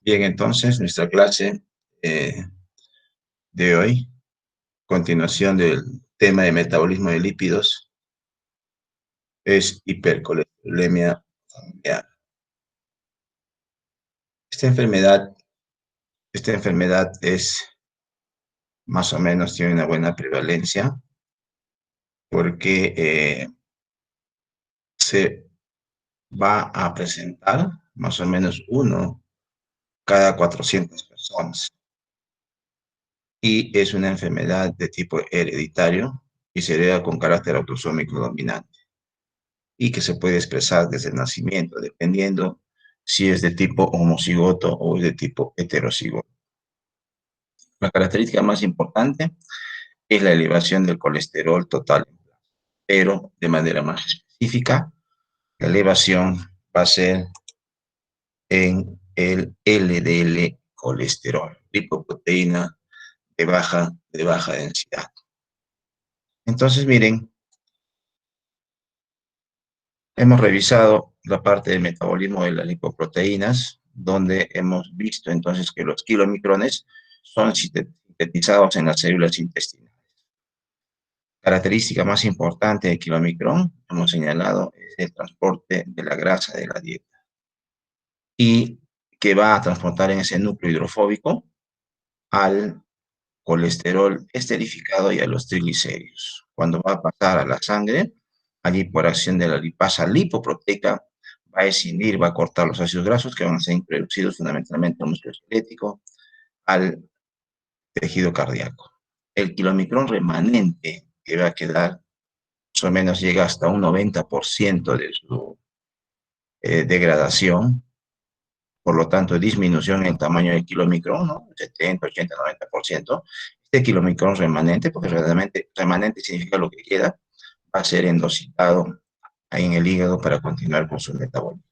Bien, entonces nuestra clase eh, de hoy, continuación del tema de metabolismo de lípidos, es hipercolesterolemia familiar. Esta enfermedad, esta enfermedad es más o menos, tiene una buena prevalencia porque se va a presentar más o menos uno cada 400 personas y es una enfermedad de tipo hereditario y se hereda con carácter autosómico dominante, y que se puede expresar desde el nacimiento, dependiendo si es de tipo homocigoto o de tipo heterocigoto. La característica más importante es la elevación del colesterol total, pero de manera más específica, la elevación va a ser en el LDL colesterol, lipoproteína de baja densidad. Entonces, miren, hemos revisado la parte del metabolismo de las lipoproteínas, donde hemos visto entonces que los kilomicrones son sintetizados en las células intestinales. Característica más importante del kilomicrón, hemos señalado, es el transporte de la grasa de la dieta y que va a transportar en ese núcleo hidrofóbico al colesterol esterificado y a los triglicéridos. Cuando va a pasar a la sangre, allí por acción de la lipasa lipoproteica, va a escindir, va a cortar los ácidos grasos que van a ser introducidos fundamentalmente al músculo esquelético, al tejido cardíaco. El kilomicrón remanente que va a quedar, más o menos llega hasta un 90% de su degradación, por lo tanto, disminución en el tamaño del kilomicrón, ¿no? 70, 80, 90%. Este kilomicrón remanente, porque realmente remanente significa lo que queda, va a ser endositado en el hígado para continuar con su metabolismo.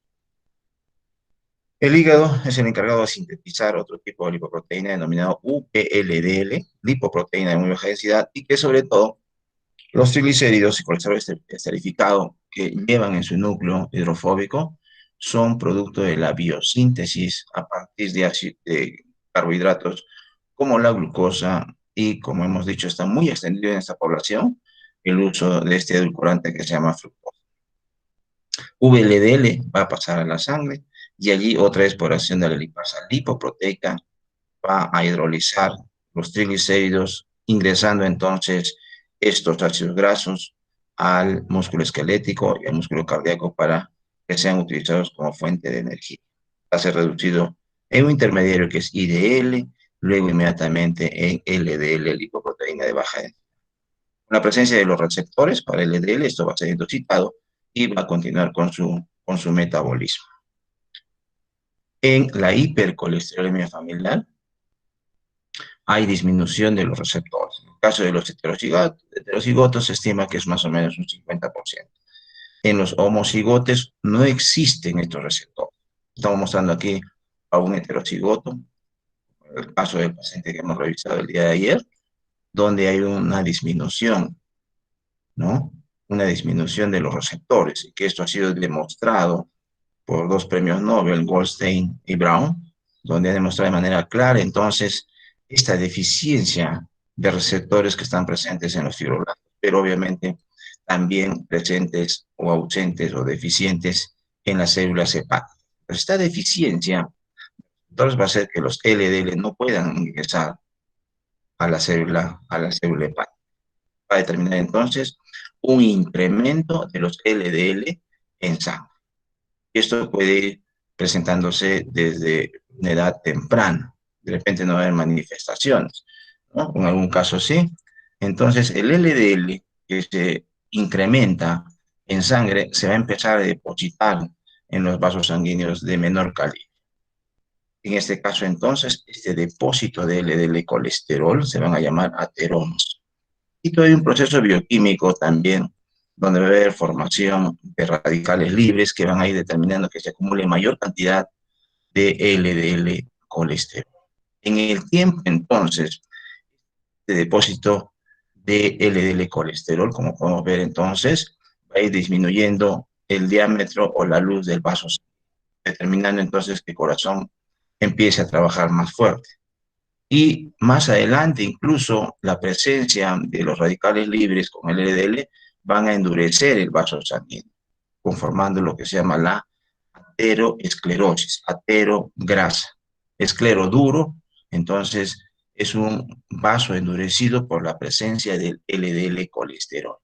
El hígado es el encargado de sintetizar otro tipo de lipoproteína denominado UPLDL, lipoproteína de muy baja densidad, y que sobre todo los triglicéridos y colesterol esterificado que llevan en su núcleo hidrofóbico son producto de la biosíntesis a partir de carbohidratos como la glucosa, y como hemos dicho está muy extendido en esta población el uso de este edulcorante que se llama fructosa. VLDL va a pasar a la sangre y allí otra vez por acción de la lipasa lipoproteica va a hidrolizar los triglicéridos, ingresando entonces estos ácidos grasos al músculo esquelético y al músculo cardíaco para que sean utilizados como fuente de energía. Va a ser reducido en un intermediario que es IDL, luego inmediatamente en LDL, lipoproteína de baja densidad. Con la presencia de los receptores para LDL, esto va a ser intoxicado y va a continuar con su metabolismo. En la hipercolesterolemia familiar, hay disminución de los receptores. En el caso de los heterocigotos se estima que es más o menos un 50%. En los homocigotes no existen estos receptores. Estamos mostrando aquí a un heterocigoto, el caso del paciente que hemos revisado el día de ayer, donde hay una disminución, ¿no? Una disminución de los receptores, y que esto ha sido demostrado por dos premios Nobel, Goldstein y Brown, donde ha demostrado de manera clara entonces esta deficiencia de receptores que están presentes en los fibroblastos, pero obviamente también presentes o ausentes o deficientes en las células hepáticas. Pero esta deficiencia entonces va a hacer que los LDL no puedan ingresar a la célula hepática. Va a determinar entonces un incremento de los LDL en sangre. Esto puede ir presentándose desde una edad temprana. De repente no va a haber manifestaciones, ¿no? En algún caso sí. Entonces, el LDL que se incrementa en sangre se va a empezar a depositar en los vasos sanguíneos de menor calibre. En este caso, entonces, este depósito de LDL colesterol se van a llamar ateromas. Y todo hay un proceso bioquímico también, donde va a haber formación de radicales libres que van a ir determinando que se acumule mayor cantidad de LDL colesterol. En el tiempo, entonces, de depósito de LDL colesterol, como podemos ver entonces, va a ir disminuyendo el diámetro o la luz del vaso, determinando entonces que el corazón empiece a trabajar más fuerte. Y más adelante, incluso la presencia de los radicales libres con el LDL van a endurecer el vaso sanguíneo, conformando lo que se llama la ateroesclerosis, aterograsa. Esclero duro, entonces es un vaso endurecido por la presencia del LDL colesterol.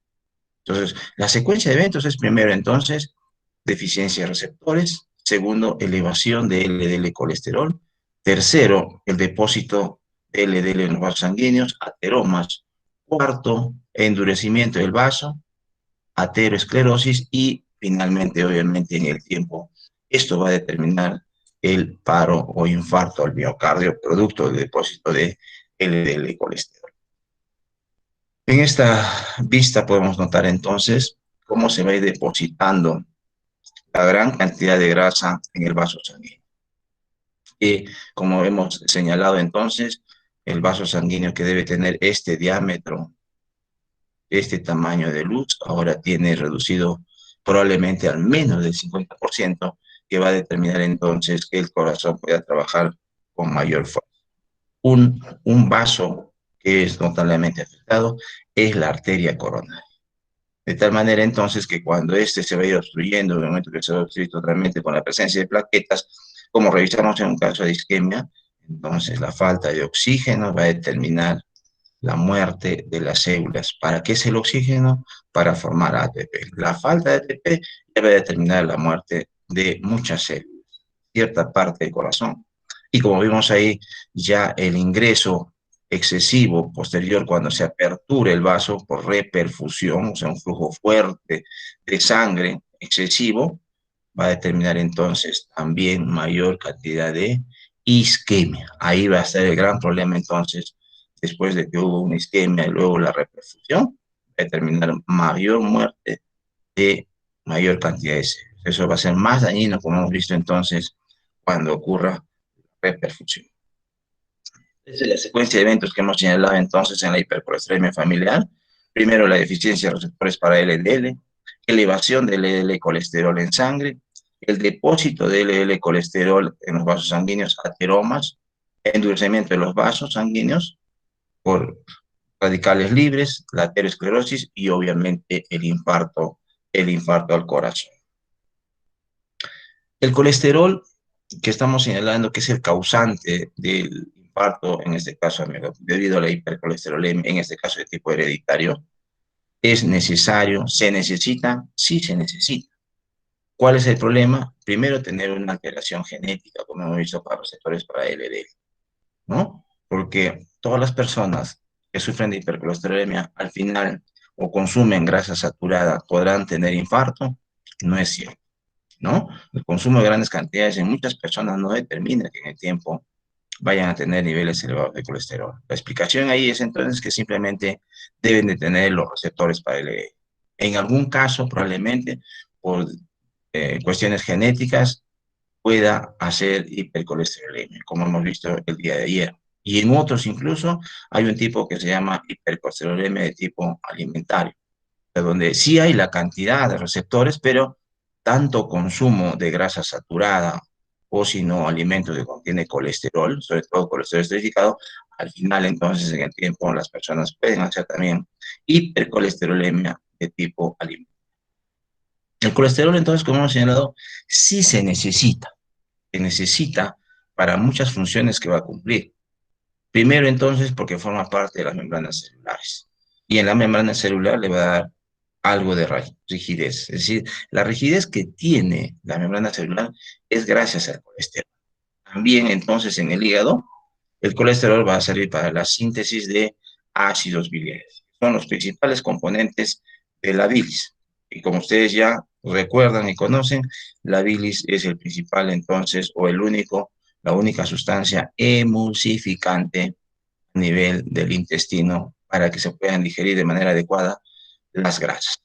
Entonces, la secuencia de eventos es primero, entonces, deficiencia de receptores. Segundo, elevación de LDL colesterol. Tercero, el depósito de LDL en los vasos sanguíneos, ateromas. Cuarto, endurecimiento del vaso, aterosclerosis. Y finalmente, obviamente, en el tiempo, esto va a determinar el paro o infarto al miocardio, producto del depósito de LDL colesterol. En esta vista podemos notar entonces cómo se va a ir depositando la gran cantidad de grasa en el vaso sanguíneo. Y como hemos señalado entonces, el vaso sanguíneo que debe tener este diámetro, este tamaño de luz, ahora tiene reducido probablemente al menos del 50%, que va a determinar entonces que el corazón pueda trabajar con mayor fuerza. Un vaso que es notablemente afectado es la arteria coronaria. De tal manera entonces que cuando este se va a ir obstruyendo, en el momento que se va a obstruir totalmente con la presencia de plaquetas, como revisamos en un caso de isquemia, entonces la falta de oxígeno va a determinar la muerte de las células. ¿Para qué es el oxígeno? Para formar ATP. La falta de ATP debe determinar la muerte de muchas células, cierta parte del corazón. Y como vimos ahí, ya el ingreso excesivo posterior cuando se apertura el vaso por reperfusión, o sea, un flujo fuerte de sangre excesivo, va a determinar entonces también mayor cantidad de isquemia. Ahí va a estar el gran problema entonces, después de que hubo una isquemia y luego la reperfusión, va a determinar mayor muerte de mayor cantidad de células. Eso va a ser más dañino, como hemos visto entonces, cuando ocurra reperfusión. Esa es la secuencia de eventos que hemos señalado entonces en la hipercolesterolemia familiar. Primero, la deficiencia de receptores para LDL, elevación del LDL colesterol en sangre, el depósito de LDL colesterol en los vasos sanguíneos, ateromas, endurecimiento de los vasos sanguíneos por radicales libres, la aterosclerosis y obviamente el infarto al corazón. El colesterol que estamos señalando que es el causante del infarto, en este caso, debido a la hipercolesterolemia, en este caso de tipo hereditario, es necesario, se necesita, sí se necesita. ¿Cuál es el problema? Primero, tener una alteración genética, como hemos visto para receptores para LDL, ¿no? Porque todas las personas que sufren de hipercolesterolemia, al final, o consumen grasa saturada, podrán tener infarto. No es cierto, ¿no? El consumo de grandes cantidades en muchas personas no determina que en el tiempo vayan a tener niveles elevados de colesterol. La explicación ahí es entonces que simplemente deben de tener los receptores para LDL. En algún caso, probablemente por cuestiones genéticas, pueda hacer hipercolesterolemia, como hemos visto el día de ayer. Y en otros incluso hay un tipo que se llama hipercolesterolemia de tipo alimentario, donde sí hay la cantidad de receptores, pero tanto consumo de grasa saturada o si no alimentos que contiene colesterol, sobre todo colesterol esterificado, al final entonces en el tiempo las personas pueden hacer también hipercolesterolemia de tipo alimentario. El colesterol entonces, como hemos señalado, sí se necesita para muchas funciones que va a cumplir. Primero entonces porque forma parte de las membranas celulares. Y en la membrana celular le va a dar algo de rigidez. Es decir, la rigidez que tiene la membrana celular es gracias al colesterol. También entonces en el hígado, el colesterol va a servir para la síntesis de ácidos biliares. Son los principales componentes de la bilis. Y como ustedes ya recuerdan y conocen, la bilis es el principal entonces, o el único, la única sustancia emulsificante a nivel del intestino para que se puedan digerir de manera adecuada las grasas.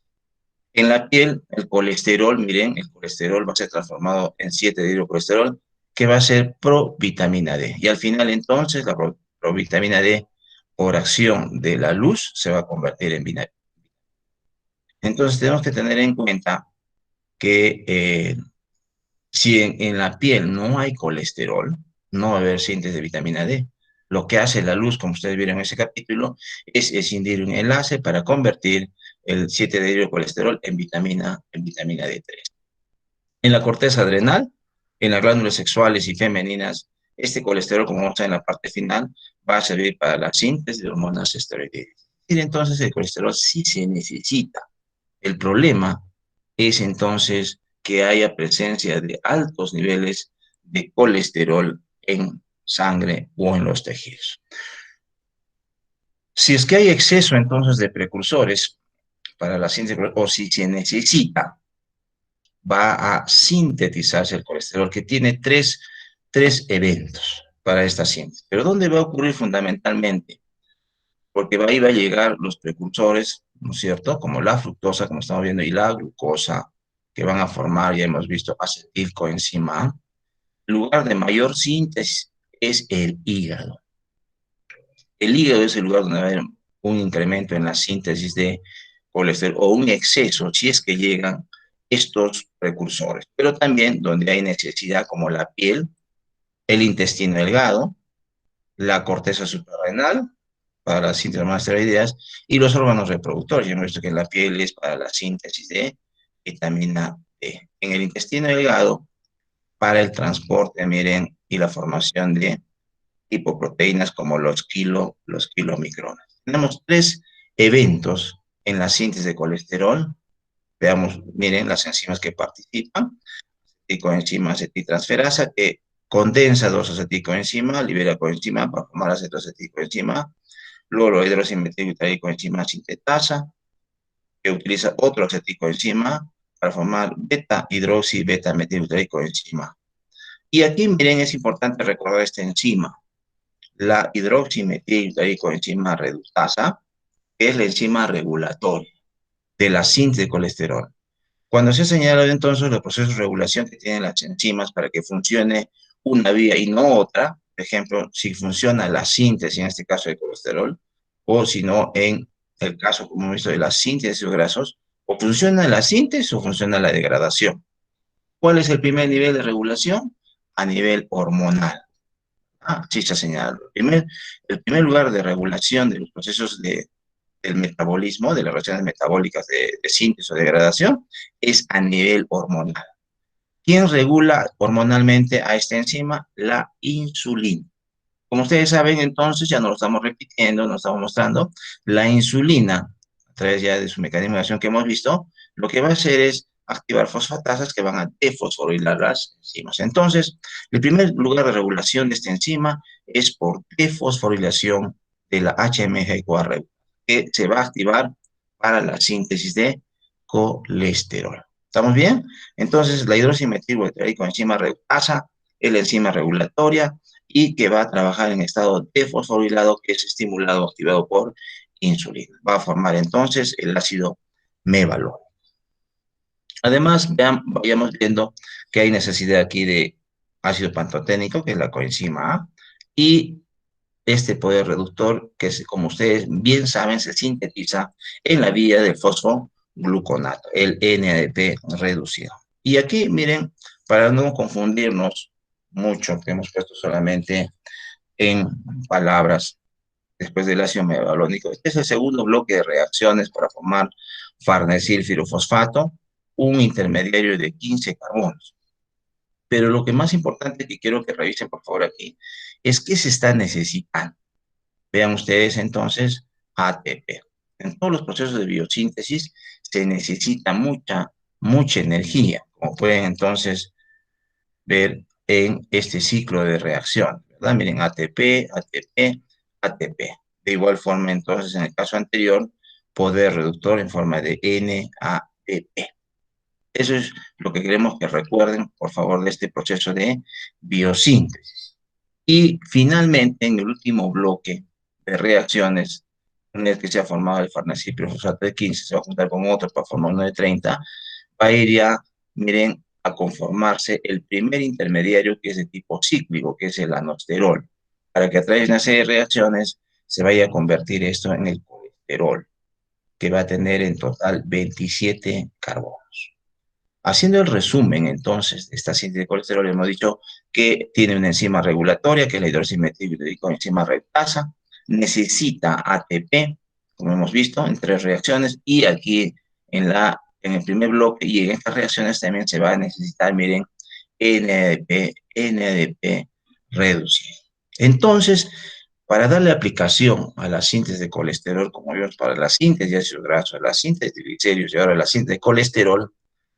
En la piel, el colesterol, miren, el colesterol va a ser transformado en 7-hidrocolesterol, que va a ser provitamina D. Y al final, entonces, la provitamina D, por acción de la luz, se va a convertir en vinagre. Entonces, tenemos que tener en cuenta que si en la piel no hay colesterol, no va a haber síntesis de vitamina D. Lo que hace la luz, como ustedes vieron en ese capítulo, es escindir un enlace para convertir el 7-hidrocolesterol en vitamina D3. En la corteza adrenal, en las glándulas sexuales y femeninas, este colesterol, como vamos a ver en la parte final, va a servir para la síntesis de hormonas esteroideas. Y entonces el colesterol sí se necesita. El problema es entonces que haya presencia de altos niveles de colesterol en sangre o en los tejidos. Si es que hay exceso entonces de precursores para la síntesis, o si se necesita, va a sintetizarse el colesterol, que tiene tres eventos para esta síntesis. Pero ¿dónde va a ocurrir fundamentalmente? Porque ahí va a llegar los precursores, ¿no es cierto? Como la fructosa, como estamos viendo, y la glucosa, que van a formar, ya hemos visto, acetilcoenzima A. El lugar de mayor síntesis es el hígado. El hígado es el lugar donde va a haber un incremento en la síntesis de colesterol o un exceso, si es que llegan estos precursores, pero también donde hay necesidad como la piel, el intestino delgado, la corteza suprarrenal para la síntesis de hormonas esteroideas y los órganos reproductores. Ya hemos visto que la piel es para la síntesis de vitamina D. En el intestino delgado, para el transporte, miren, y la formación de hipoproteínas como los kilomicrones. Tenemos tres eventos en la síntesis de colesterol. Veamos, miren las enzimas que participan. Coenzima acetiltransferasa, que condensa dos acetilcoenzima, libera coenzima para formar acetoacetilcoenzima. Luego lo hidroximetilglutaricoenzima sintetasa, que utiliza otro acetilcoenzima para formar beta-hidroxi beta-metilglutaricoenzima. Y aquí, miren, es importante recordar esta enzima, la hidroximetilglutaricoenzima reductasa, que es la enzima regulatoria de la síntesis de colesterol. Cuando se ha señalado entonces los procesos de regulación que tienen las enzimas para que funcione una vía y no otra, por ejemplo, si funciona la síntesis, en este caso de colesterol, o si no, en el caso, como hemos visto, de la síntesis de grasos, o funciona la síntesis o funciona la degradación. ¿Cuál es el primer nivel de regulación? A nivel hormonal. Sí se ha señalado. El primer lugar de regulación de los procesos del metabolismo, de las reacciones metabólicas de síntesis o degradación, es a nivel hormonal. ¿Quién regula hormonalmente a esta enzima? La insulina. Como ustedes saben, entonces, ya no lo estamos repitiendo, nos estamos mostrando, la insulina, a través ya de su mecanismo de acción que hemos visto, lo que va a hacer es activar fosfatasas que van a defosforilar las enzimas. Entonces, el primer lugar de regulación de esta enzima es por defosforilación de la HMG-CoA, que se va a activar para la síntesis de colesterol. ¿Estamos bien? Entonces, la hidroximetilglutaricoenzima reductasa es la enzima regulatoria y que va a trabajar en estado defosforilado, que es estimulado o activado por insulina. Va a formar entonces el ácido mévalo. Además, vayamos viendo que hay necesidad aquí de ácido pantoténico, que es la coenzima A, y este poder reductor, que es, como ustedes bien saben, se sintetiza en la vía del fosfogluconato, el NADP reducido. Y aquí, miren, para no confundirnos mucho, que hemos puesto solamente en palabras después del ácido mevalónico. Este es el segundo bloque de reacciones para formar farnesilfirofosfato, un intermediario de 15 carbonos. Pero lo que más importante que quiero que revisen, por favor, aquí, es que se está necesitando. Vean ustedes entonces ATP. En todos los procesos de biosíntesis se necesita mucha energía, como pueden entonces ver en este ciclo de reacción, ¿verdad? Miren, ATP, ATP, ATP. De igual forma, entonces, en el caso anterior, poder reductor en forma de NADP. Eso es lo que queremos que recuerden, por favor, de este proceso de biosíntesis. Y finalmente, en el último bloque de reacciones, una vez que se ha formado el farnesylfosfato de 15, se va a juntar con otro para formar uno de 30, va a ir ya, miren, a conformarse el primer intermediario que es de tipo cíclico, que es el anosterol, para que a través de una serie de reacciones se vaya a convertir esto en el colesterol, que va a tener en total 27 carbonos. Haciendo el resumen, entonces, de esta síntesis de colesterol, hemos dicho que tiene una enzima regulatoria, que es la hidroximetilcoenzima reductasa, necesita ATP, como hemos visto, en 3 reacciones, y aquí en el primer bloque y en estas reacciones también se va a necesitar, miren, NADP reducido. Entonces, para darle aplicación a la síntesis de colesterol, como vimos, para la síntesis de ácidos grasos, la síntesis de triglicéridos y ahora la síntesis de colesterol,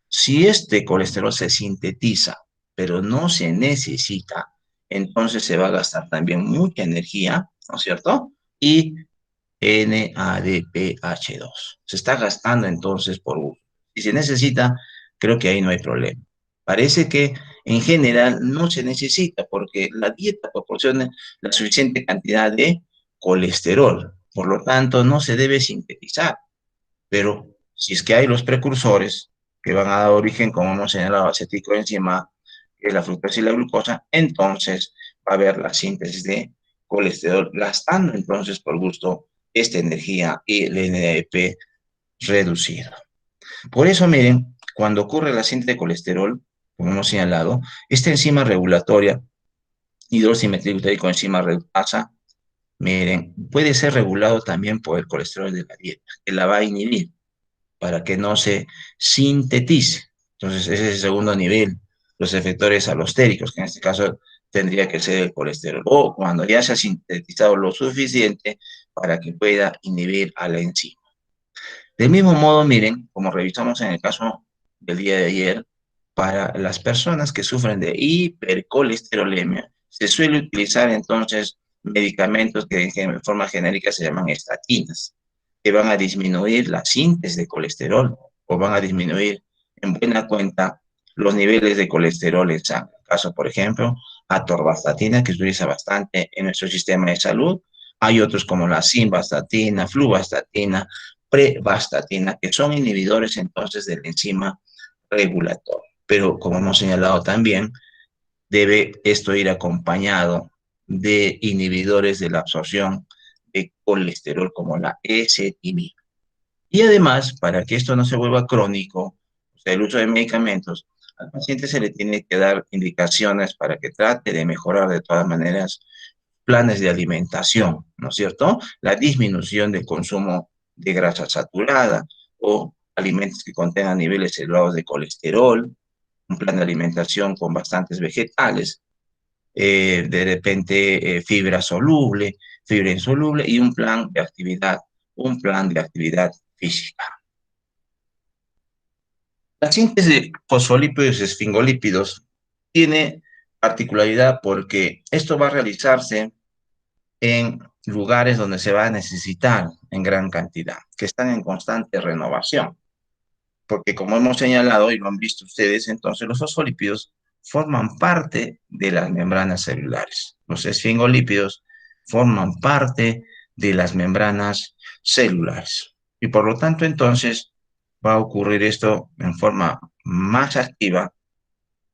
si este colesterol se sintetiza, pero no se necesita, entonces se va a gastar también mucha energía, ¿no es cierto? Y NADPH2. Se está gastando entonces por uso. Si se necesita, creo que ahí no hay problema. Parece que en general no se necesita porque la dieta proporciona la suficiente cantidad de colesterol. Por lo tanto, no se debe sintetizar. Pero si es que hay los precursores que van a dar origen, como hemos señalado, aceticoenzima, que es la fructosa y la glucosa, entonces va a haber la síntesis de colesterol, gastando entonces por gusto esta energía y el NADP reducido. Por eso, miren, cuando ocurre la síntesis de colesterol, como hemos señalado, esta enzima regulatoria, hidroximetilcoenzima reductasa, miren, puede ser regulado también por el colesterol de la dieta, que la va a inhibir para que no se sintetice. Entonces, ese es el segundo nivel, los efectores alostéricos, que en este caso tendría que ser el colesterol, o cuando ya se ha sintetizado lo suficiente para que pueda inhibir a la enzima. Del mismo modo, miren, como revisamos en el caso del día de ayer, para las personas que sufren de hipercolesterolemia, se suele utilizar entonces medicamentos que en forma genérica se llaman estatinas, que van a disminuir la síntesis de colesterol o van a disminuir en buena cuenta los niveles de colesterol en sangre. En el caso, por ejemplo, atorvastatina, que se utiliza bastante en nuestro sistema de salud. Hay otros como la simvastatina, fluvastatina, prevastatina, que son inhibidores entonces de la enzima regulatoria. Pero como hemos señalado también, debe esto ir acompañado de inhibidores de la absorción de colesterol como la ezetimiba. Y además, para que esto no se vuelva crónico, o sea, el uso de medicamentos, al paciente se le tiene que dar indicaciones para que trate de mejorar de todas maneras planes de alimentación, ¿no es cierto? La disminución del consumo de grasa saturada o alimentos que contengan niveles elevados de colesterol, un plan de alimentación con bastantes vegetales, de repente fibra soluble, fibra insoluble y un plan de actividad física. La síntesis de fosfolípidos y esfingolípidos tiene particularidad porque esto va a realizarse en lugares donde se va a necesitar en gran cantidad, que están en constante renovación. Porque como hemos señalado y lo han visto ustedes, entonces los fosfolípidos forman parte de las membranas celulares. Los esfingolípidos forman parte de las membranas celulares. Y por lo tanto, entonces, va a ocurrir esto en forma más activa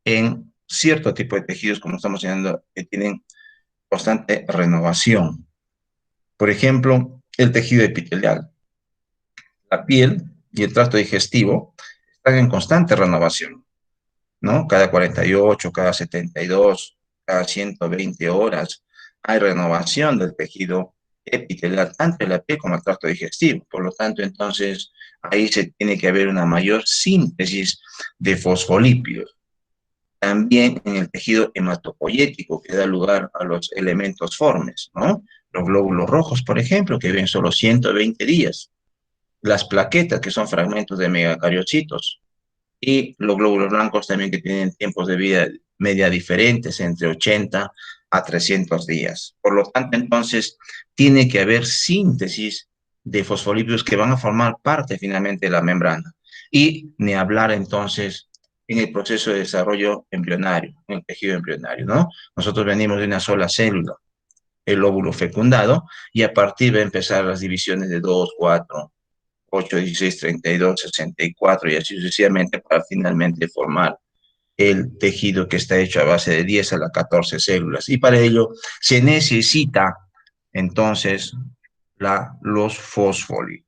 en cierto tipo de tejidos, como estamos señalando, que tienen constante renovación. Por ejemplo, el tejido epitelial, la piel y el tracto digestivo están en constante renovación, ¿no? Cada 48, cada 72, cada 120 horas hay renovación del tejido epitelial, tanto de la piel como el tracto digestivo. Por lo tanto, entonces, ahí se tiene que haber una mayor síntesis de fosfolípidos. También en el tejido hematopoyético, que da lugar a los elementos formes, ¿no? Los glóbulos rojos, por ejemplo, que viven solo 120 días. Las plaquetas, que son fragmentos de megacariocitos, y los glóbulos blancos también que tienen tiempos de vida media diferentes, entre 80 a 300 días. Por lo tanto, entonces, tiene que haber síntesis de fosfolípidos que van a formar parte finalmente de la membrana. Y ni hablar entonces en el proceso de desarrollo embrionario, en el tejido embrionario, ¿no? Nosotros venimos de una sola célula, el óvulo fecundado, y a partir de empezar las divisiones de 2, 4, 8, 16, 32, 64 y así sucesivamente para finalmente formar el tejido que está hecho a base de 10 a las 14 células. Y para ello se necesita entonces los fosfolitos.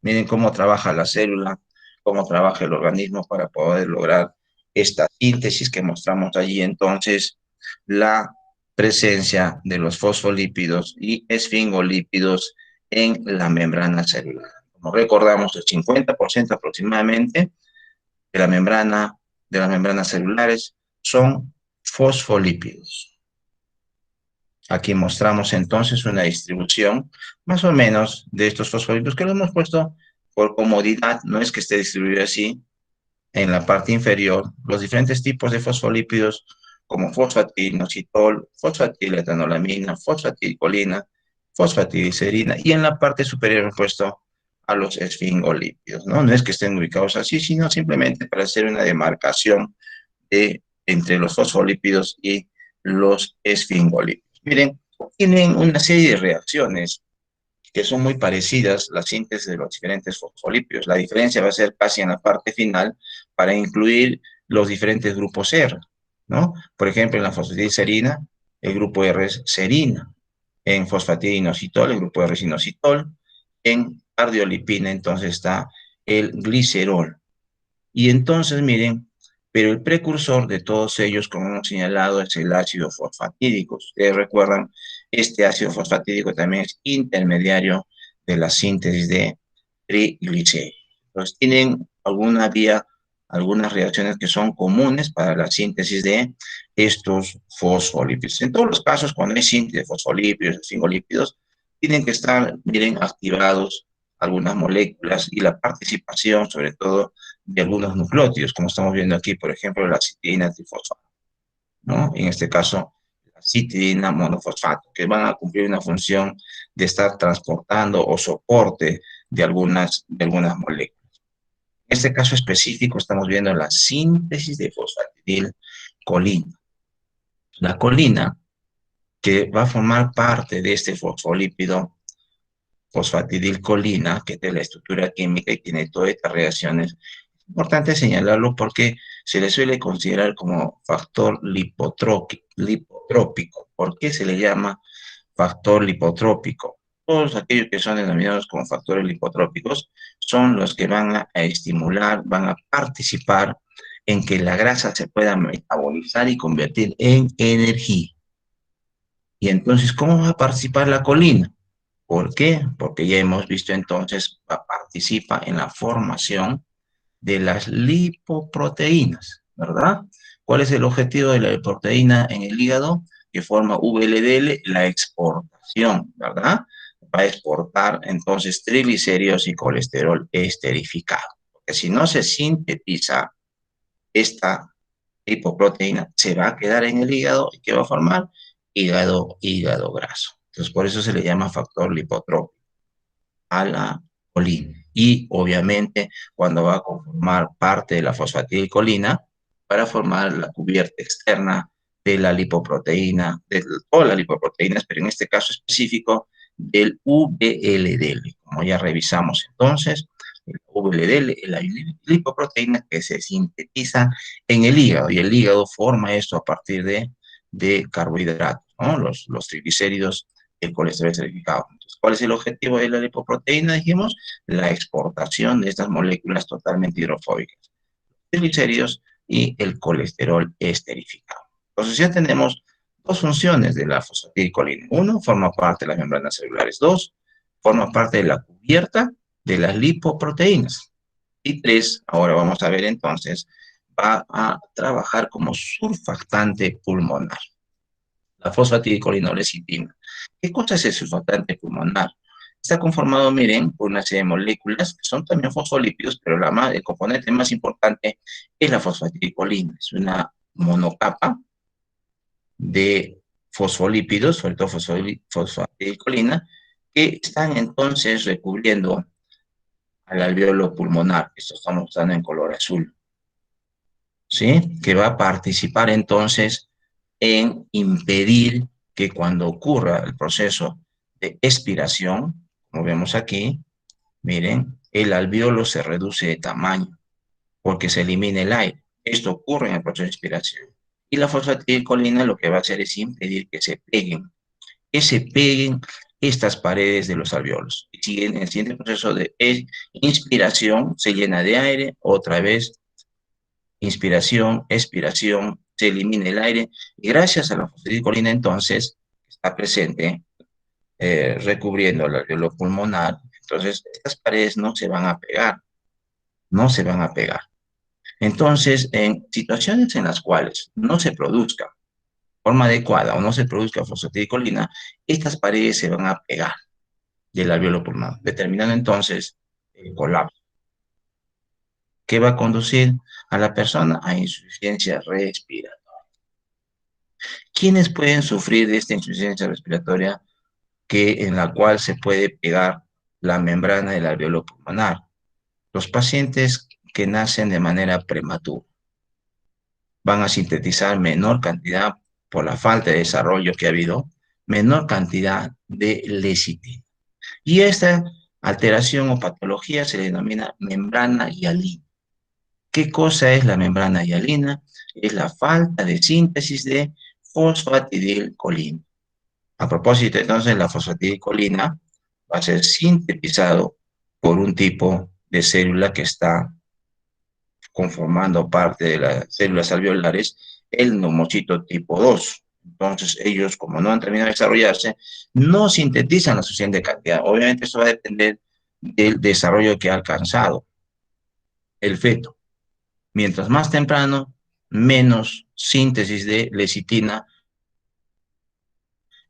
Miren cómo trabaja la célula, cómo trabaja el organismo para poder lograr esta síntesis que mostramos allí entonces la presencia de los fosfolípidos y esfingolípidos en la membrana celular. Como recordamos, el 50% aproximadamente de las membranas celulares son fosfolípidos. Aquí mostramos entonces una distribución más o menos de estos fosfolípidos que lo hemos puesto por comodidad, no es que esté distribuido así, en la parte inferior los diferentes tipos de fosfolípidos como fosfatilinositol, fosfatiletanolamina, fosfatilcolina, fosfatilicerina y en la parte superior he puesto a los esfingolípidos, ¿no? No es que estén ubicados así, sino simplemente para hacer una demarcación entre los fosfolípidos y los esfingolípidos. Miren, tienen una serie de reacciones que son muy parecidas la síntesis de los diferentes fosfolípidos. La diferencia va a ser casi en la parte final para incluir los diferentes grupos R, ¿no? Por ejemplo, en la fosfatilicerina, el grupo R es serina. En fosfatilinositol, el grupo R es inositol. En cardiolipina, entonces está el glicerol. Y entonces, miren, pero el precursor de todos ellos, como hemos señalado, es el ácido fosfatídico. Si ustedes recuerdan, este ácido fosfatídico también es intermediario de la síntesis de triglicéridos. Entonces, tienen alguna vía, algunas reacciones que son comunes para la síntesis de estos fosfolípidos. En todos los casos, cuando hay síntesis de fosfolípidos, singolípidos, tienen que estar, miren, activados algunas moléculas y la participación, sobre todo, de algunos nucleótidos, como estamos viendo aquí, por ejemplo, la citidina trifosfato, ¿no? En este caso, la citidina monofosfato, que van a cumplir una función de estar transportando o soporte de algunas moléculas. En este caso específico estamos viendo la síntesis de fosfatidilcolina. La colina, que va a formar parte de este fosfolípido fosfatidilcolina, que tiene la estructura química y tiene todas estas reacciones. Es importante señalarlo porque se le suele considerar como factor lipotrópico. ¿Por qué se le llama factor lipotrópico? Todos aquellos que son denominados como factores lipotrópicos son los que van a estimular, van a participar en que la grasa se pueda metabolizar y convertir en energía. Y entonces, ¿cómo va a participar la colina? ¿Por qué? Porque ya hemos visto entonces, participa en la formación de las lipoproteínas, ¿verdad? ¿Cuál es el objetivo de la lipoproteína en el hígado? Que forma VLDL, la exportación, ¿verdad? Va a exportar entonces triglicéridos y colesterol esterificado. Porque si no se sintetiza esta lipoproteína, se va a quedar en el hígado y ¿qué va a formar? Hígado graso. Entonces, por eso se le llama factor lipotrópico a la colina. Y obviamente cuando va a conformar parte de la fosfatidilcolina para formar la cubierta externa de la lipoproteína, de todas las lipoproteínas, pero en este caso específico del VLDL, como ya revisamos entonces, el VLDL es la lipoproteína que se sintetiza en el hígado y el hígado forma esto a partir de carbohidratos, ¿no? Los triglicéridos, el colesterol esterificado. Entonces, ¿cuál es el objetivo de la lipoproteína? Dijimos, la exportación de estas moléculas totalmente hidrofóbicas, triglicéridos y el colesterol esterificado. Entonces ya tenemos dos funciones de la fosfatidilcolina. Uno, forma parte de las membranas celulares. Dos, forma parte de la cubierta de las lipoproteínas. Y tres, ahora vamos a ver entonces, va a trabajar como surfactante pulmonar. La fosfatidilcolinolecitina. ¿Qué cosa es el surfactante pulmonar? Está conformado, miren, por una serie de moléculas que son también fosfolípidos, pero el componente más importante es la fosfatidilcolina. Es una monocapa de fosfolípidos, sobre todo fosfatidilcolina, que están entonces recubriendo al alveolo pulmonar. Esto estamos mostrando en color azul, ¿sí? Que va a participar entonces en impedir que cuando ocurra el proceso de expiración, como vemos aquí, miren, el alveolo se reduce de tamaño porque se elimina el aire. Esto ocurre en el proceso de expiración. Y la fosfatidilcolina lo que va a hacer es impedir que se peguen estas paredes de los alveolos. Y si en el siguiente proceso de inspiración se llena de aire, otra vez inspiración, expiración, se elimina el aire, y gracias a la fosfatidilcolina entonces está presente recubriendo el alveolo pulmonar. Entonces, estas paredes no se van a pegar, no se van a pegar. Entonces, en situaciones en las cuales no se produzca de forma adecuada o no se produzca fosfatidilcolina, estas paredes se van a pegar del alveolo pulmonar, determinando entonces el colapso, que va a conducir a la persona a insuficiencia respiratoria. ¿Quiénes pueden sufrir de esta insuficiencia respiratoria en la cual se puede pegar la membrana del alveolo pulmonar? Los pacientes que nacen de manera prematura van a sintetizar menor cantidad, por la falta de desarrollo que ha habido, menor cantidad de lecitina. Y esta alteración o patología se le denomina membrana hialina. ¿Qué cosa es la membrana hialina? Es la falta de síntesis de fosfatidilcolina. A propósito, entonces, la fosfatidilcolina va a ser sintetizado por un tipo de célula que está conformando parte de las células alveolares, el neumocito tipo 2. Entonces, ellos, como no han terminado de desarrollarse, no sintetizan la suficiente cantidad. Obviamente, eso va a depender del desarrollo que ha alcanzado el feto. Mientras más temprano, menos síntesis de lecitina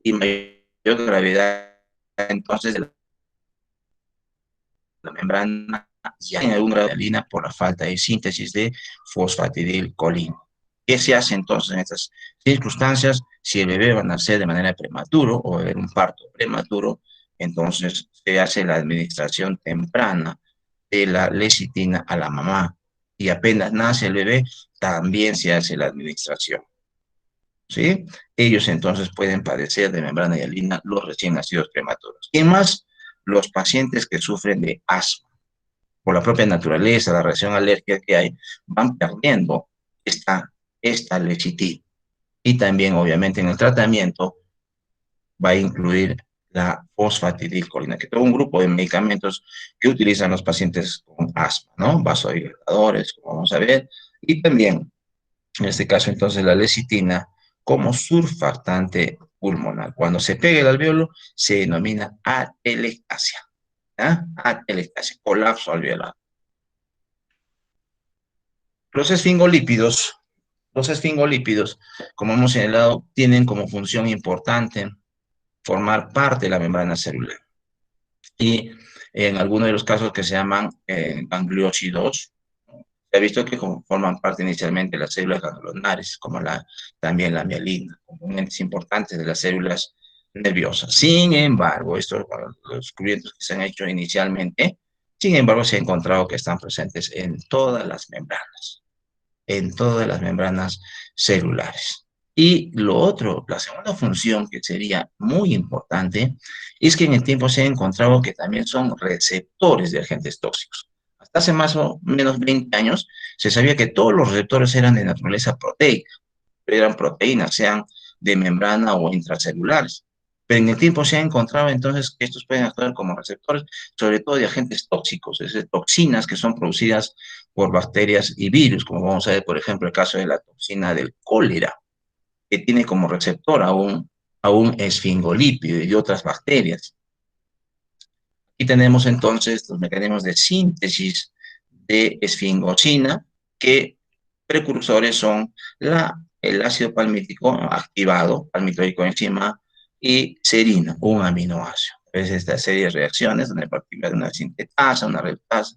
y mayor gravedad, entonces, de la membrana ya en algún grado de hialina por la falta de síntesis de fosfatidilcolina. ¿Qué se hace entonces en estas circunstancias? Si el bebé va a nacer de manera prematuro o va a haber un parto prematuro, entonces se hace la administración temprana de la lecitina a la mamá. Y apenas nace el bebé, también se hace la administración. ¿Sí? Ellos entonces pueden padecer de membrana hialina, los recién nacidos prematuros. Y más, los pacientes que sufren de asma. Por la propia naturaleza, la reacción alérgica que hay, van perdiendo esta lecitina. Y también, obviamente, en el tratamiento va a incluir la fosfatidilcolina, que es todo un grupo de medicamentos que utilizan los pacientes con asma, ¿no? Vasodilatadores, como vamos a ver, y también, en este caso, entonces, la lecitina como surfactante pulmonar. Cuando se pega el alveolo, se denomina atelectasia, ¿ah? Atelectasia, colapso alveolar. Los esfingolípidos, los esfingolípidos, como hemos señalado, tienen como función importante formar parte de la membrana celular. Y en algunos de los casos que se llaman gangliósidos, se ha visto que forman parte inicialmente de las células ganglionares, como también la mielina, componentes importantes de las células nerviosas. Sin embargo, estos los descubrimientos que se han hecho inicialmente, sin embargo, se ha encontrado que están presentes en todas las membranas celulares. Y lo otro, la segunda función que sería muy importante, es que en el tiempo se ha encontrado que también son receptores de agentes tóxicos. Hasta hace más o menos 20 años se sabía que todos los receptores eran de naturaleza proteica, eran proteínas, sean de membrana o intracelulares. Pero en el tiempo se ha encontrado entonces que estos pueden actuar como receptores, sobre todo de agentes tóxicos, es decir, toxinas que son producidas por bacterias y virus, como vamos a ver, por ejemplo, el caso de la toxina del cólera, que tiene como receptor a un esfingolípido y otras bacterias. Y tenemos entonces los mecanismos de síntesis de esfingosina, que precursores son el ácido palmítico activado, palmitoicoenzima, y serina, un aminoácido. Es esta serie de reacciones donde participa de una sintetasa, una reductasa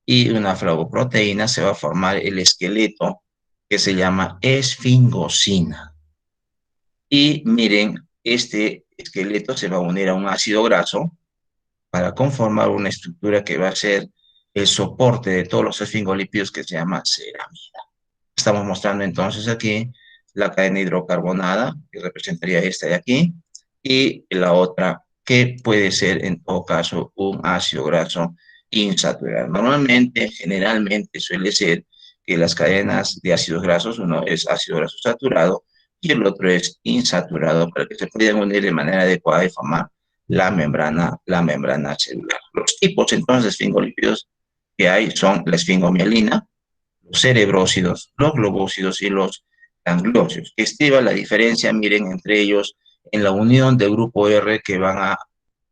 y una flavoproteína, se va a formar el esqueleto que se llama esfingosina. Y miren, este esqueleto se va a unir a un ácido graso para conformar una estructura que va a ser el soporte de todos los esfingolípidos, que se llama ceramida. Estamos mostrando entonces aquí la cadena hidrocarbonada, que representaría esta de aquí, y la otra que puede ser en todo caso un ácido graso insaturado. Normalmente, generalmente suele ser que las cadenas de ácidos grasos, uno es ácido graso saturado y el otro es insaturado, para que se puedan unir de manera adecuada y formar la membrana celular. Los tipos entonces de esfingolípidos que hay son la esfingomielina, los cerebrócidos, los globócidos y los gangliosios. Esta la diferencia, miren, entre ellos en la unión del grupo R que va a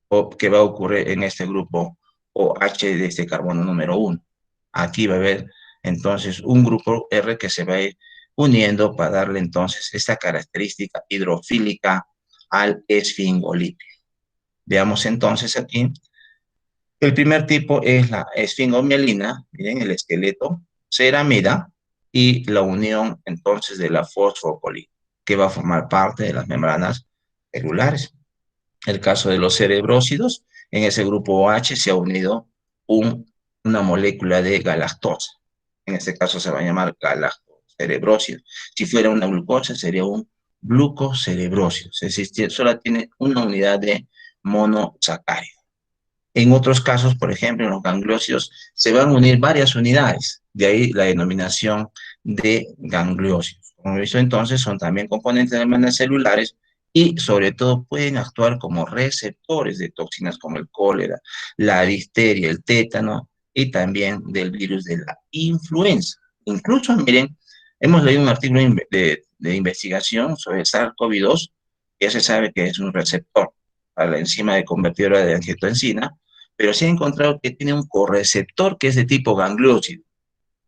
ocurrir en este grupo OH de este carbono número 1. Aquí va a haber entonces un grupo R que se va a ir uniendo para darle entonces esta característica hidrofílica al esfingolípido. Veamos entonces aquí. El primer tipo es la esfingomielina, miren el esqueleto, ceramida y la unión entonces de la fosfocolina, que va a formar parte de las membranas celulares. El caso de los cerebrósidos, en ese grupo OH se ha unido una molécula de galactosa. En este caso se va a llamar galactocerebrósido. Si fuera una glucosa, sería un glucocerebrósido. Es decir, solo tiene una unidad de monosacárido. En otros casos, por ejemplo, en los gangliosidos, se van a unir varias unidades, de ahí la denominación de gangliosidos. Como visto entonces, son también componentes de membranas celulares y sobre todo pueden actuar como receptores de toxinas como el cólera, la difteria, el tétano y también del virus de la influenza. Incluso, miren, hemos leído un artículo de investigación sobre el SARS-CoV-2, que ya se sabe que es un receptor a la enzima de convertidora de angiotensina, pero se ha encontrado que tiene un correceptor que es de tipo gangliósido,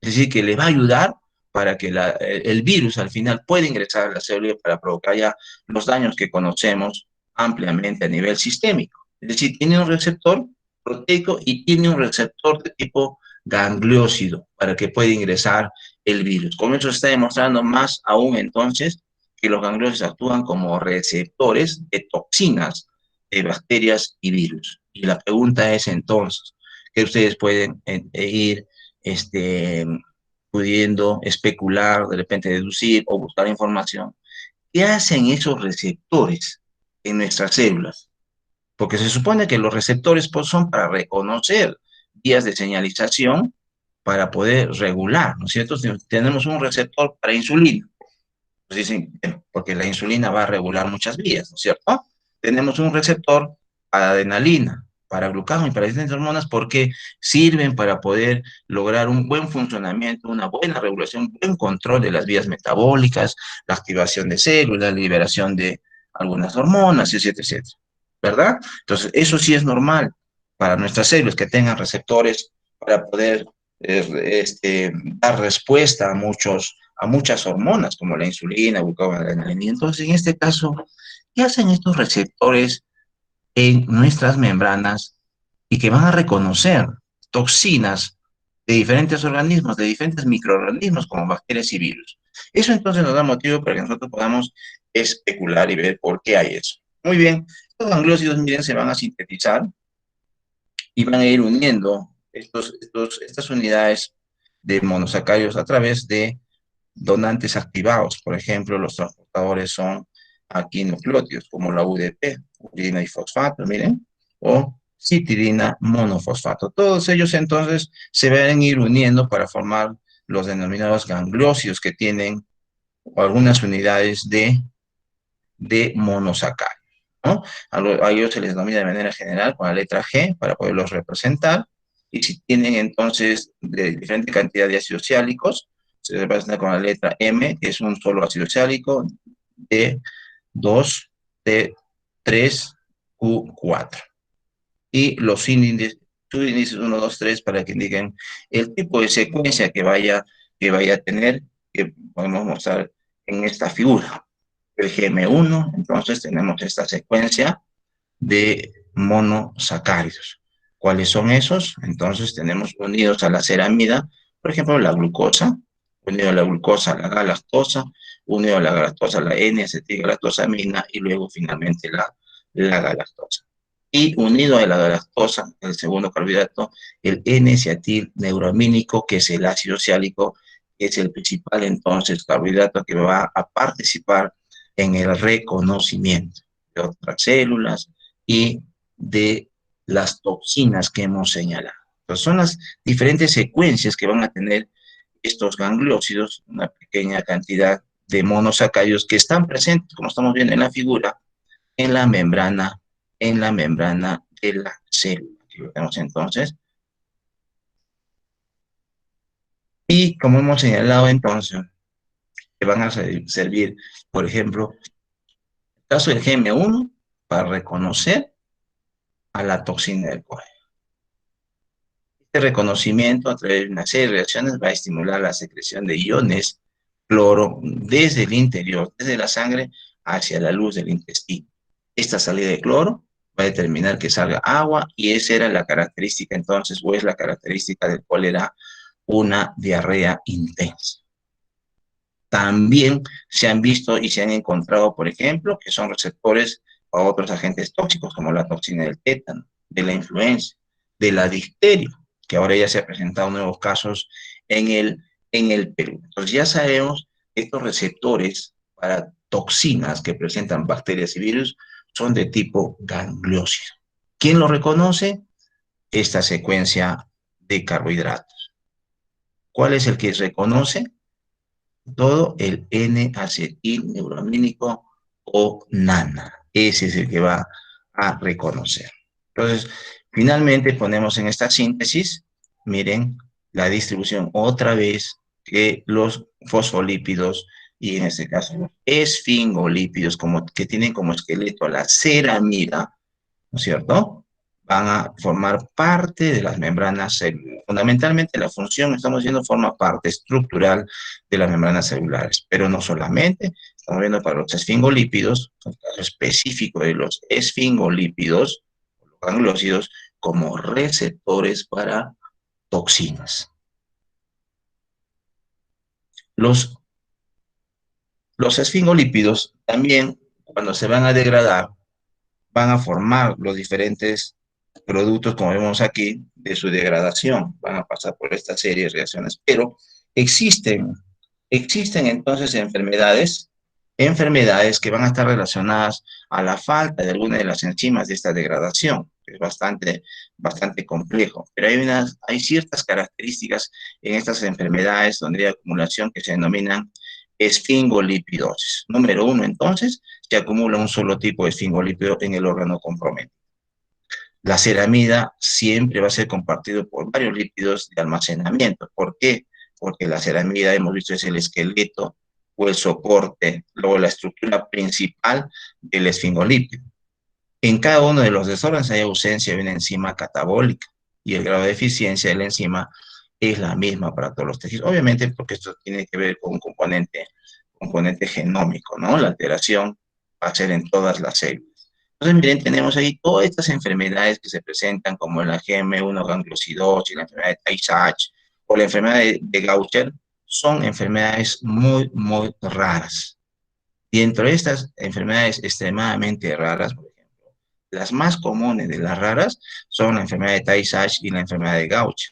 es decir, que le va a ayudar para que el virus al final pueda ingresar a la célula para provocar ya los daños que conocemos ampliamente a nivel sistémico. Es decir, tiene un receptor proteico y tiene un receptor de tipo gangliósido para que pueda ingresar el virus. Con eso se está demostrando más aún entonces que los gangliósidos actúan como receptores de toxinas de bacterias y virus. Y la pregunta es entonces, que ustedes pueden ir pudiendo especular, de repente deducir o buscar información. ¿Qué hacen esos receptores en nuestras células? Porque se supone que los receptores pues, son para reconocer vías de señalización para poder regular, ¿no es cierto? Si tenemos un receptor para insulina, pues dicen, porque la insulina va a regular muchas vías, ¿no es cierto? Tenemos un receptor para adrenalina, para glucagón y para distintas hormonas porque sirven para poder lograr un buen funcionamiento, una buena regulación, un buen control de las vías metabólicas, la activación de células, la liberación de algunas hormonas, etcétera, etcétera. ¿Verdad? Entonces, eso sí es normal para nuestras células que tengan receptores para poder dar respuesta a muchas hormonas como la insulina, glucagón, adrenalina. Entonces, en este caso, ¿qué hacen estos receptores en nuestras membranas y que van a reconocer toxinas de diferentes organismos, de diferentes microorganismos como bacterias y virus? Eso entonces nos da motivo para que nosotros podamos especular y ver por qué hay eso. Muy bien, estos gangliósidos, miren, se van a sintetizar y van a ir uniendo estas unidades de monosacáridos a través de donantes activados. Por ejemplo, los transportadores son aquí nucleótidos, como la UDP, urina y fosfato, miren, o citidina monofosfato. Todos ellos entonces se van a ir uniendo para formar los denominados gangliósidos que tienen algunas unidades de monosacáridos, ¿no? A ellos se les denomina de manera general con la letra G para poderlos representar, y si tienen entonces de diferente cantidad de ácidos siálicos, se representa con la letra M, que es un solo ácido siálico, D2, T3, Q4. Y los índices, subíndices 1, 2, 3, para que indiquen el tipo de secuencia que vaya a tener, que podemos mostrar en esta figura. El GM1, entonces tenemos esta secuencia de monosacáridos. ¿Cuáles son esos? Entonces tenemos unidos a la ceramida, por ejemplo, la glucosa, unido a la glucosa la galactosa, unido a la galactosa la N-acetilgalactosamina y luego finalmente la galactosa. Y unido a la galactosa, el segundo carbohidrato, el N-acetilneuroamínico, que es el ácido siálico, que es el principal entonces carbohidrato que va a participar en el reconocimiento de otras células y de las toxinas que hemos señalado. Entonces, son las diferentes secuencias que van a tener estos gangliósidos, una pequeña cantidad de monosacáridos que están presentes, como estamos viendo en la figura, en la membrana, de la célula. Aquí lo vemos entonces. Y como hemos señalado entonces, que van a servir, por ejemplo, el caso del GM1 para reconocer a la toxina del cobre. Este reconocimiento a través de una serie de reacciones va a estimular la secreción de iones cloro desde el interior, desde la sangre hacia la luz del intestino. Esta salida de cloro va a determinar que salga agua y esa era la característica entonces, o es la característica del cólera, una diarrea intensa. También se han visto y se han encontrado, por ejemplo, que son receptores a otros agentes tóxicos como la toxina del tétano, de la influenza, de la difteria, que ahora ya se han presentado nuevos casos en el Perú. Entonces ya sabemos que estos receptores para toxinas que presentan bacterias y virus son de tipo gangliósido. ¿Quién lo reconoce? Esta secuencia de carbohidratos. ¿Cuál es el que reconoce? Todo el N-acetilneuramínico o NANA. Ese es el que va a reconocer. Entonces, finalmente ponemos en esta síntesis, miren, la distribución otra vez que los fosfolípidos y en este caso los esfingolípidos, como, que tienen como esqueleto a la ceramida, ¿no es cierto? Van a formar parte de las membranas celulares. Fundamentalmente la función, estamos viendo, forma parte estructural de las membranas celulares, pero no solamente, estamos viendo para los esfingolípidos, un caso específico de los esfingolípidos, los gangliósidos, como receptores para toxinas. Los, los esfingolípidos también, cuando se van a degradar, van a formar los diferentes productos, como vemos aquí, de su degradación. Van a pasar por esta serie de reacciones. Pero existen, existen entonces enfermedades que van a estar relacionadas a la falta de alguna de las enzimas de esta degradación. Es bastante complejo. Pero hay ciertas características en estas enfermedades donde hay acumulación que se denominan esfingolipidosis. Número uno, entonces, se acumula un solo tipo de esfingolípido en el órgano comprometido. La ceramida siempre va a ser compartido por varios lípidos de almacenamiento. ¿Por qué? Porque la ceramida, hemos visto, es el esqueleto o el soporte, luego la estructura principal del esfingolípido. En cada uno de los desórdenes hay ausencia de una enzima catabólica y el grado de eficiencia de la enzima es la misma para todos los tejidos. Obviamente porque esto tiene que ver con un componente genómico, ¿no? La alteración va a ser en todas las células. Entonces, miren, tenemos ahí todas estas enfermedades que se presentan como la GM1 gangliosidosis, la enfermedad de Tay-Sachs o la enfermedad de Gaucher, son enfermedades muy, muy raras. Y dentro de estas enfermedades extremadamente raras, por ejemplo, las más comunes de las raras son la enfermedad de Tay-Sachs y la enfermedad de Gaucher.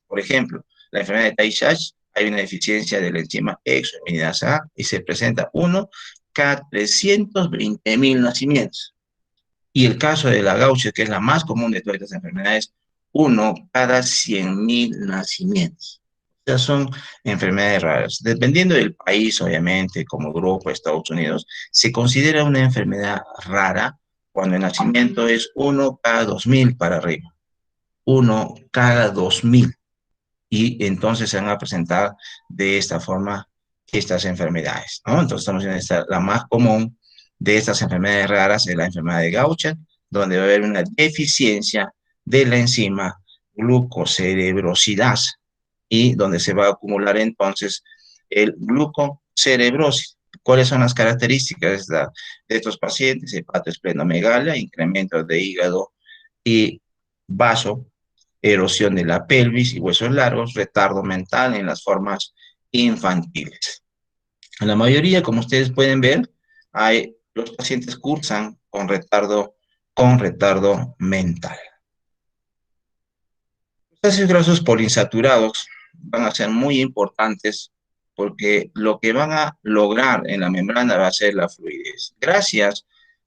Por ejemplo, la enfermedad de Tay-Sachs hay una deficiencia de la enzima exoaminidasa A y se presenta uno cada 320.000 nacimientos. Y el caso de la Gaucher, que es la más común de todas estas enfermedades, uno cada 100.000 nacimientos. O sea, son enfermedades raras. Dependiendo del país, obviamente, como Europa, Estados Unidos, se considera una enfermedad rara cuando el nacimiento es uno cada 2.000 para arriba. Uno cada 2.000. Y entonces se van a presentar de esta forma estas enfermedades, ¿no? Entonces estamos en la más común de estas enfermedades raras es la enfermedad de Gaucher, donde va a haber una deficiencia de la enzima glucocerebrosidasa y donde se va a acumular entonces el glucocerebrosis. ¿Cuáles son las características de estos pacientes? Hepatoesplenomegalia, incremento de hígado y vaso, erosión de la pelvis y huesos largos, retardo mental en las formas infantiles. En la mayoría, como ustedes pueden ver, los pacientes cursan con retardo mental. Los ácidos grasos poliinsaturados van a ser muy importantes porque lo que van a lograr en la membrana va a ser la fluidez. Gracias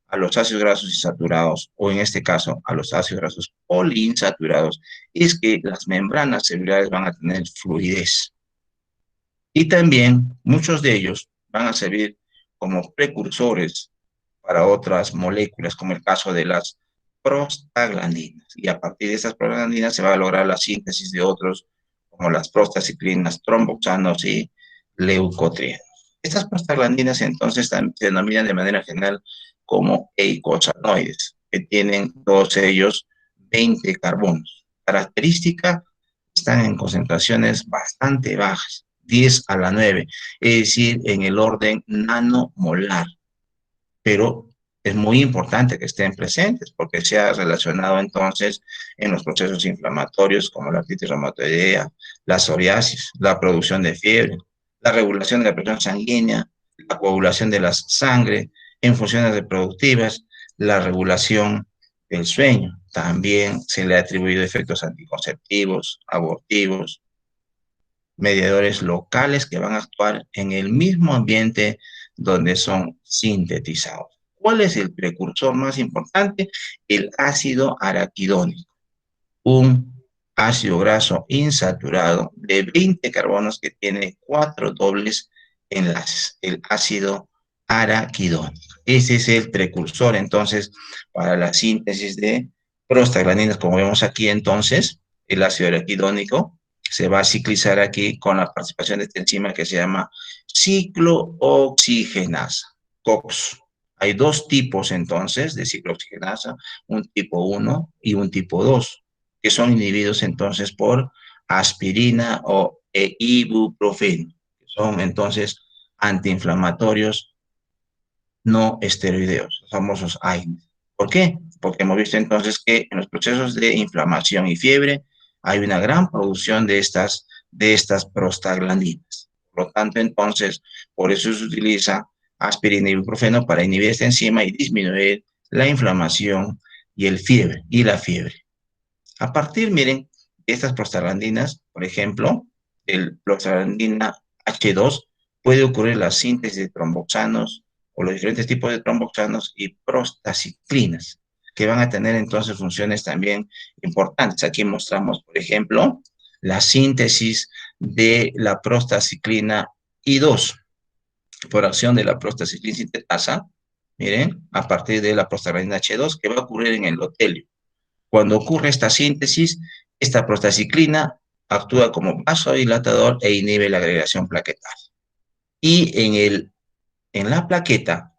a los ácidos grasos insaturados, o en este caso a los ácidos grasos poliinsaturados, es que las membranas celulares van a tener fluidez. Y también muchos de ellos van a servir como precursores para otras moléculas, como el caso de las prostaglandinas. Y a partir de esas prostaglandinas se va a lograr la síntesis de otros, como las prostaciclinas, tromboxanos y leucotrienos. Estas prostaglandinas entonces se denominan de manera general como eicosanoides, que tienen todos ellos 20 carbonos. Característica, están en concentraciones bastante bajas, 10 a la 9, es decir, en el orden nanomolar, pero es muy importante que estén presentes porque se ha relacionado entonces en los procesos inflamatorios como la artritis reumatoidea, la psoriasis, la producción de fiebre, la regulación de la presión sanguínea, la coagulación de la sangre en funciones reproductivas, la regulación del sueño. También se le ha atribuido efectos anticonceptivos, abortivos, mediadores locales que van a actuar en el mismo ambiente donde son sintetizados. ¿Cuál es el precursor más importante? El ácido araquidónico, un ácido graso insaturado de 20 carbonos que tiene 4 dobles enlaces, el ácido araquidónico. Ese es el precursor entonces para la síntesis de prostaglandinas, como vemos aquí entonces, el ácido araquidónico se va a ciclizar aquí con la participación de esta enzima que se llama ciclooxigenasa, COX. Hay dos tipos entonces de ciclooxigenasa, un tipo 1 y un tipo 2, que son inhibidos entonces por aspirina o ibuprofeno, que son entonces antiinflamatorios no esteroideos, los famosos AINE. ¿Por qué? Porque hemos visto entonces que en los procesos de inflamación y fiebre hay una gran producción de estas prostaglandinas. Por lo tanto, entonces, por eso se utiliza aspirina y ibuprofeno para inhibir esta enzima y disminuir la inflamación y la fiebre. A partir, miren, de estas prostaglandinas, por ejemplo, el prostaglandina H2, puede ocurrir la síntesis de tromboxanos o los diferentes tipos de tromboxanos y prostaciclinas, que van a tener entonces funciones también importantes. Aquí mostramos, por ejemplo, la síntesis de la prostaciclina I2 por acción de la prostaciclina sintetasa, miren, a partir de la prostaglandina H2, que va a ocurrir en el endotelio. Cuando ocurre esta síntesis, esta prostaciclina actúa como vasodilatador e inhibe la agregación plaquetaria. Y en la plaqueta,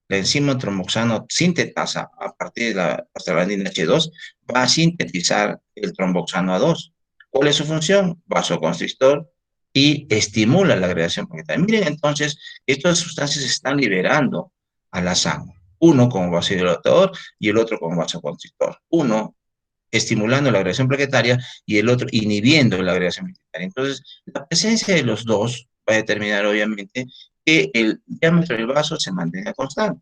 la enzima tromboxano sintetasa a partir de la prostaglandina H2 va a sintetizar el tromboxano A2. ¿Cuál es su función? Vasoconstrictor y estimula la agregación plaquetaria. Miren entonces, estas sustancias se están liberando a la sangre. Uno como vasodilatador y el otro como vasoconstrictor. Uno estimulando la agregación plaquetaria y el otro inhibiendo la agregación plaquetaria. Entonces, la presencia de los dos va a determinar, obviamente, que el diámetro del vaso se mantenga constante,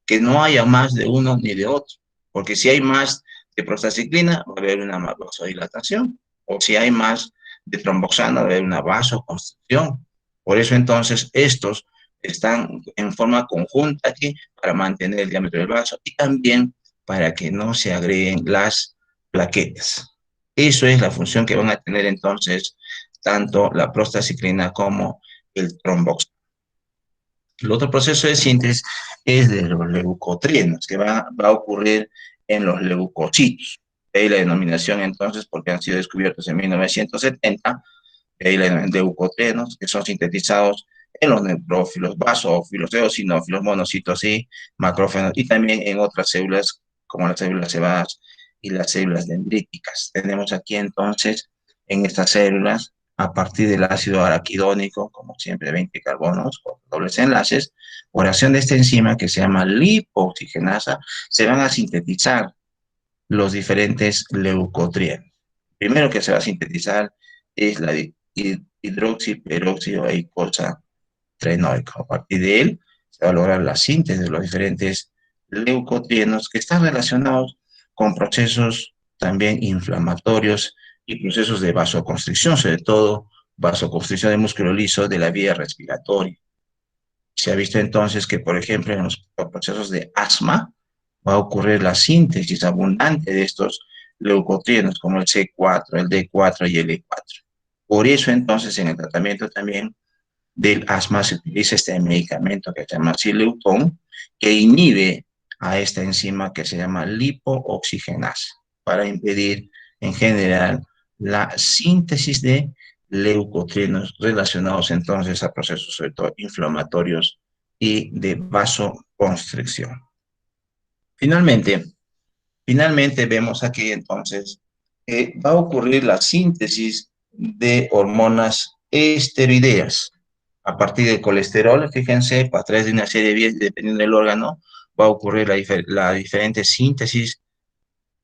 que no haya más de uno ni de otro, porque si hay más de prostaciclina, va a haber una vasodilatación, o si hay más de tromboxana, va a haber una vasoconstricción. Por eso, entonces, estos están en forma conjunta aquí para mantener el diámetro del vaso y también para que no se agreguen las plaquetas. Eso es la función que van a tener entonces tanto la prostaciclina como el tromboxano. El otro proceso de síntesis es de los leucotrienos, que va a ocurrir en los leucocitos. De ahí la denominación entonces, porque han sido descubiertos en 1970, de ahí la leucotrienos, que son sintetizados en los neutrófilos, basófilos, eosinófilos, monocitos y macrófagos, y también en otras células como las células cebadas y las células dendríticas. Tenemos aquí entonces en estas células, a partir del ácido araquidónico, como siempre 20 carbonos con dobles enlaces, por acción de esta enzima que se llama lipooxigenasa, se van a sintetizar los diferentes leucotrienos. Primero que se va a sintetizar es la hidroxiperóxido eicosa trenoico. A partir de él se va a lograr la síntesis de los diferentes leucotrienos que están relacionados con procesos también inflamatorios y procesos de vasoconstricción, sobre todo vasoconstricción de músculo liso de la vía respiratoria. Se ha visto entonces que, por ejemplo, en los procesos de asma va a ocurrir la síntesis abundante de estos leucotrienos como el C4, el D4 y el E4. Por eso entonces en el tratamiento también del asma se utiliza este medicamento que se llama Xileuton, que inhibe a esta enzima que se llama lipooxigenasa, para impedir en general la síntesis de leucotrienos relacionados entonces a procesos sobre todo inflamatorios y de vasoconstricción. Finalmente, finalmente vemos aquí entonces que va a ocurrir la síntesis de hormonas esteroideas a partir del colesterol. Fíjense, a través de una serie de vías, dependiendo del órgano, va a ocurrir la diferente síntesis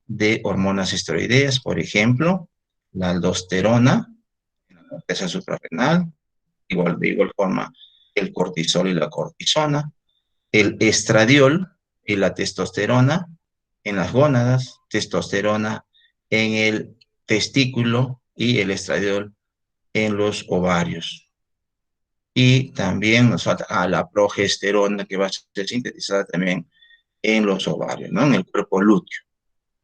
de hormonas esteroideas, por ejemplo, la aldosterona, en la corteza suprarrenal, de igual forma el cortisol y la cortisona, el estradiol y la testosterona en las gónadas, testosterona en el testículo y el estradiol en los ovarios. Y también nos falta la progesterona que va a ser sintetizada también en los ovarios, ¿no? En el cuerpo lúteo.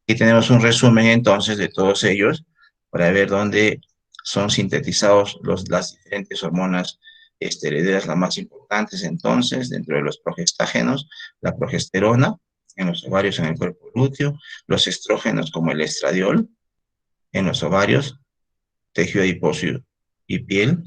Aquí tenemos un resumen entonces de todos ellos para ver dónde son sintetizados las diferentes hormonas esteroideas, las más importantes entonces, dentro de los progestágenos, la progesterona en los ovarios, en el cuerpo lúteo, los estrógenos como el estradiol en los ovarios, tejido adiposo y piel,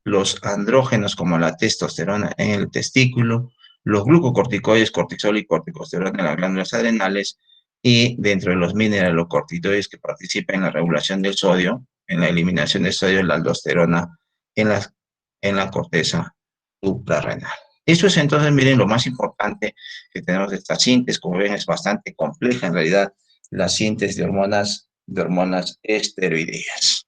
los andrógenos como la testosterona en el testículo, los glucocorticoides, cortisol y corticosterona en las glándulas adrenales, y dentro de los mineralocorticoides que participan en la regulación del sodio, en la eliminación del sodio, la aldosterona en la corteza suprarrenal. Eso es entonces, miren, lo más importante que tenemos de esta síntesis. Como ven, es bastante compleja en realidad la síntesis de hormonas esteroideas.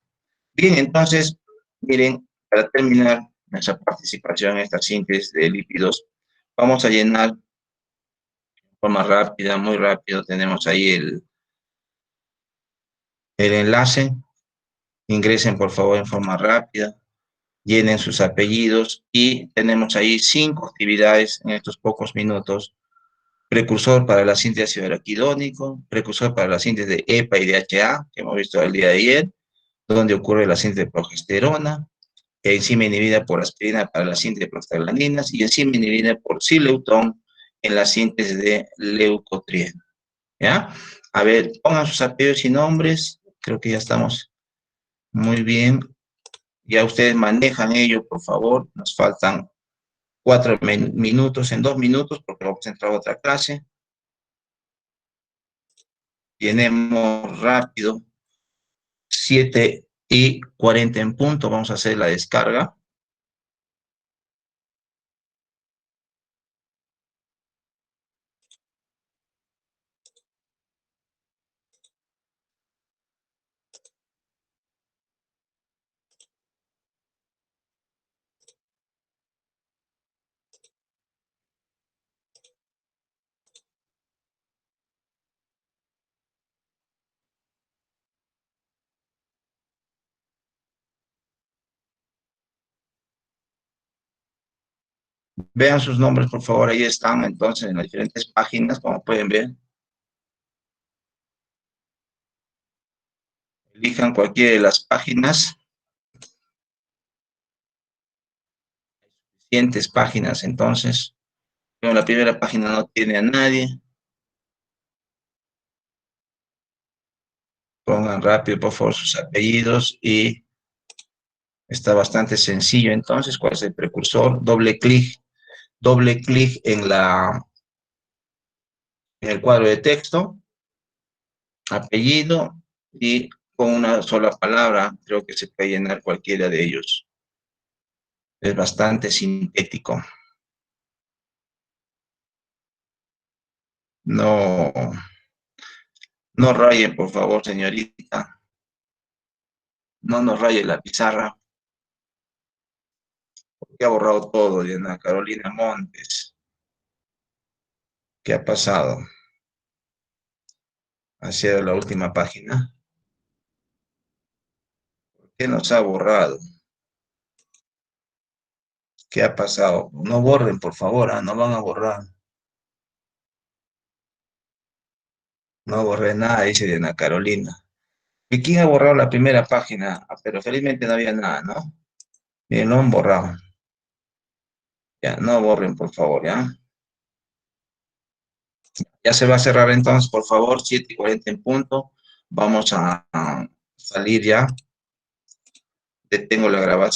Bien, entonces, miren, para terminar nuestra participación en esta síntesis de lípidos, vamos a llenar de forma rápida, muy rápido. Tenemos ahí el enlace. Ingresen, por favor, en forma rápida. Llenen sus apellidos y tenemos ahí 5 actividades en estos pocos minutos. Precursor para la síntesis de araquidónico, precursor para la síntesis de EPA y DHA, que hemos visto el día de ayer, donde ocurre la síntesis de progesterona, enzima inhibida por aspirina para la síntesis de prostaglandinas y enzima inhibida por sileutón en la síntesis de leucotrieno. ¿Ya? A ver, pongan sus apellidos y nombres. Creo que ya estamos muy bien. Ya ustedes manejan ello, por favor. Nos faltan 4 minutos, en 2 minutos, porque vamos a entrar a otra clase. Llenemos rápido. 7:40 en punto. Vamos a hacer la descarga. Vean sus nombres, por favor. Ahí están, entonces, en las diferentes páginas, como pueden ver. Elijan cualquiera de las páginas. Siguientes páginas, entonces. Bueno, la primera página no tiene a nadie. Pongan rápido, por favor, sus apellidos y está bastante sencillo. Entonces, ¿cuál es el precursor? Doble clic en el cuadro de texto, apellido, y con una sola palabra creo que se puede llenar cualquiera de ellos. Es bastante sintético. No, no rayen, por favor, señorita. No nos raye la pizarra. Porque ha borrado todo, Diana Carolina Montes. ¿Qué ha pasado? Ha sido la última página. ¿Qué nos ha borrado? ¿Qué ha pasado? No borren, por favor, no van a borrar. No borré nada, dice Diana Carolina. ¿Y quién ha borrado la primera página? Pero felizmente no había nada, ¿no? Bien, lo han borrado. Ya, no borren, por favor, ¿ya? Ya se va a cerrar entonces, por favor, 7:40 en punto. Vamos a salir ya detengo la grabación.